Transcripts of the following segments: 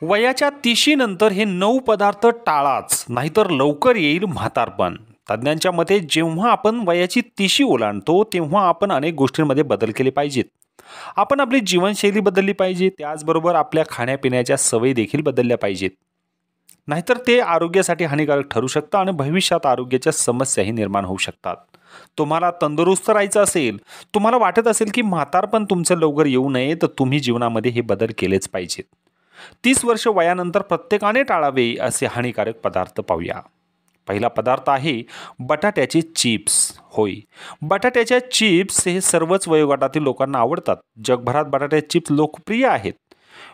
वयाच्या 30शी नंतर हे 9 पदार्थ टाळाच, नाहीतर लवकर येईल म्हातारपण. तज्ज्ञांच्या मते जेव्हा आपण वयाची 30शी ओलांडतो, तेव्हा आपण अनेक गोष्टींमध्ये बदल केले पाहिजेत. आपण आपली जीवनशैली बदलली पाहिजे, त्याचबरोबर आपल्या खाण्यापिण्याच्या सवयी देखील बदलल्या पाहिजेत. नाहीतर ते आरोग्यासाठी हानिकारक ठरू शकतं आणि भविष्यात आरोग्याच्या समस्याही निर्माण होऊ शकतात. तुम्हाला तंदुरुस्त राहायचं असेल, तुम्हाला वाटत असेल की म्हातारपण तुमचं लवकर येऊ नये, तर तुम्ही जीवनामध्ये हे बदल केलेच पाहिजेत. 30 वर्ष वयानंतर प्रत्येकाने टाळावे असे हानिकारक पदार्थ पाहूया. पहिला पदार्थ आहे बटाट्याचे चिप्स. होय, बटाट्याच्या चिप्स हे सर्वच वयोगटातील लोकांना आवडतात. जगभरात बटाट्याचे चिप्स लोकप्रिय आहेत.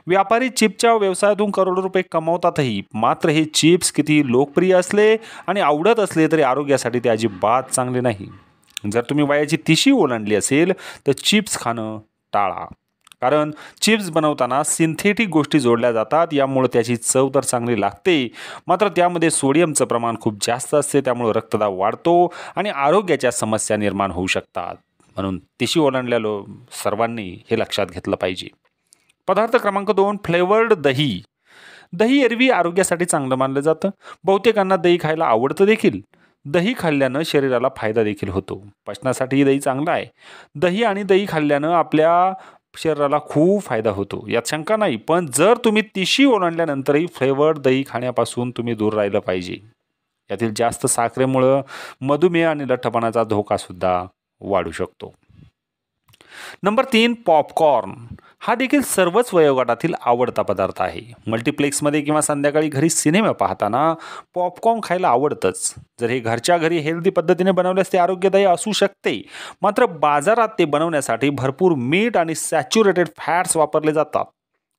व्यापारी चिप्सच्या व्यवसायातून करोडो रुपये कमावतातही. मात्र हे चिप्स किती लोकप्रिय असले आणि आवडत असले तरी आरोग्यासाठी ते अजिबात चांगले नाही. जर तुम्ही वयाची 30शी ओलांडली असेल तर चिप्स खाणं टाळा. कारण चिप्स बनवताना सिंथेटिक गोष्टी जोडल्या जातात. यामुळे त्याची चव तर चांगली लागते, मात्र त्यामध्ये सोडियमचं प्रमाण खूप जास्त असते. त्यामुळे रक्तदाब वाढतो आणि आरोग्याच्या समस्या निर्माण होऊ शकतात. म्हणून 30शी ओलांडलेल्या सर्वांनी हे लक्षात घेतलं पाहिजे. पदार्थ क्रमांक 2, फ्लेवर्ड दही. दही एरवी आरोग्यासाठी चांगलं मानलं जातं. बहुतेकांना दही खायला आवडतं देखील. दही खाल्ल्यानं शरीराला फायदा देखील होतो. पचनासाठीही दही चांगलं आहे. दही आणि दही खाल्ल्यानं आपल्या शरीराला खूप फायदा होतो, यात शंका नाही. पण जर तुम्ही 30शी ओलांडल्यानंतरही फ्लेवर्ड दही खाण्यापासून तुम्ही दूर राहिलं पाहिजे. यातील जास्त साखरेमुळं मधुमेह आणि लठ्ठपणाचा धोकासुद्धा वाढू शकतो. Number 3, popcorn. हा देखील सर्वच वयोगटातील आवडता पदार्थ आहे. मल्टिप्लेक्समध्ये किंवा संध्याकाळी घरी सिनेमा पाहताना पॉपकॉर्न खायला आवडतंच. जर हे घरच्या घरी हेल्दी पद्धतीने बनवल्यास ते आरोग्यदायी असू शकते. मात्र बाजारात ते बनवण्यासाठी भरपूर मीठ आणि सॅच्युरेटेड फॅट्स वापरले जातात.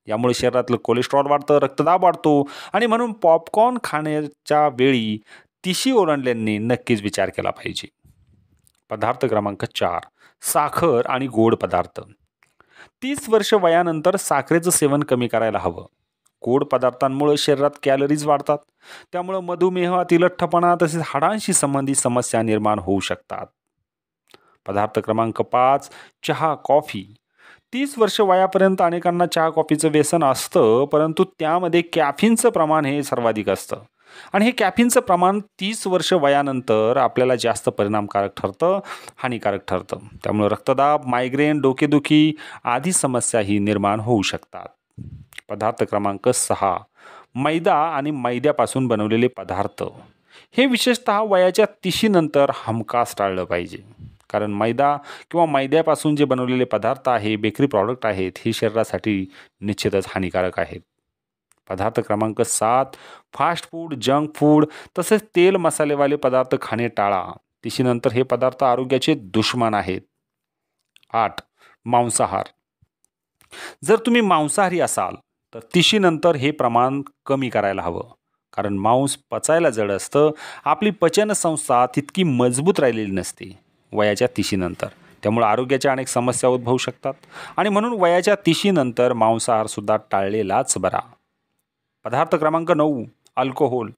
यामुळे शरीरातलं कोलेस्ट्रॉल वाढतं, रक्तदाब वाढतो आणि म्हणून पॉपकॉर्न खाण्याच्या वेळी 30शी ओलांडल्यांनी नक्कीच विचार केला पाहिजे. पदार्थ क्रमांक 4, साखर आणि गोड पदार्थ. 30 वर्ष वयानंतर साखरेचं सेवन कमी करायला हवं. गोड पदार्थांमुळे शरीरात कॅलरीज वाढतात. त्यामुळे मधुमेह, अतिलठ्ठपणा तसेच हाडांशी संबंधित समस्या निर्माण होऊ शकतात. पदार्थ क्रमांक 5, चहा, कॉफी. 30 वर्ष वयापर्यंत अनेकांना चहा कॉफीचं व्यसन असतं, परंतु त्यामध्ये कॅफिनचं प्रमाण हे सर्वाधिक असतं आणि हे कॅफिनचं प्रमाण 30 वर्ष वयानंतर आपल्याला जास्त परिणामकारक ठरतं, हानिकारक ठरतं. त्यामुळे रक्तदाब, मायग्रेन, डोकेदुखी आदी समस्याही निर्माण होऊ शकतात. पदार्थ क्रमांक 6, मैदा आणि मैद्यापासून बनवलेले पदार्थ. हे विशेषतः वयाच्या 30शी नंतर हमखास टाळलं पाहिजे. कारण मैदा किंवा मैद्यापासून जे बनवलेले पदार्थ आहे, बेकरी प्रॉडक्ट आहेत, हे शरीरासाठी निश्चितच हानिकारक आहेत. पदार्थ क्रमांक 7, फास्ट फूड, जंक फूड तसेच तेल मसालेवाले पदार्थ खाणे टाळा. 30शी नंतर हे पदार्थ आरोग्याचे दुश्मन आहेत. 8, मांसाहार. जर तुम्ही मांसाहारी असाल तर 30शी नंतर हे प्रमाण कमी करायला हवं. कारण मांस पचायला जड असतं. आपली पचनसंस्था तितकी मजबूत राहिलेली नसते वयाच्या 30शी नंतर. त्यामुळे आरोग्याच्या अनेक समस्या उद्भवू शकतात आणि म्हणून वयाच्या 30शी नंतर मांसाहारसुद्धा टाळलेलाच बरा. पदार्थ क्रमांक 9, अल्कोहोल.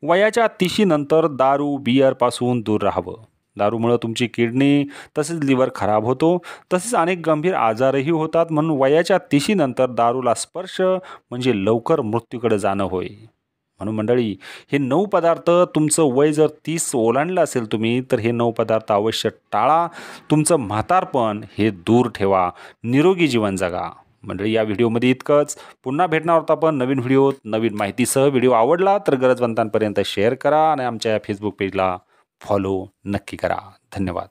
वयाच्या 30शी नंतर दारू, बिअरपासून दूर राहावं. दारूमुळे तुमची किडनी तसेच लिव्हर खराब होतो. तसेच अनेक गंभीर आजारही होतात. म्हणून वयाच्या 30शी नंतर दारूला स्पर्श म्हणजे लवकर मृत्यूकडे जाणं होय. म्हणून मंडळी, हे 9 पदार्थ, तुमचं वय जर 30 ओलांडलं असेल तुम्ही, तर हे 9 पदार्थ अवश्य टाळा. तुमचं म्हातारपण हे दूर ठेवा. निरोगी जीवन जगा. मंडळी, या व्हिडिओमध्ये इतकंच. पुन्हा भेटणार आहोत आपण नवीन व्हिडिओत नवीन माहितीसह. व्हिडिओ आवडला तर गरजवंतांपर्यंत शेअर करा आणि आमच्या या फेसबुक पेजला फॉलो नक्की करा. धन्यवाद.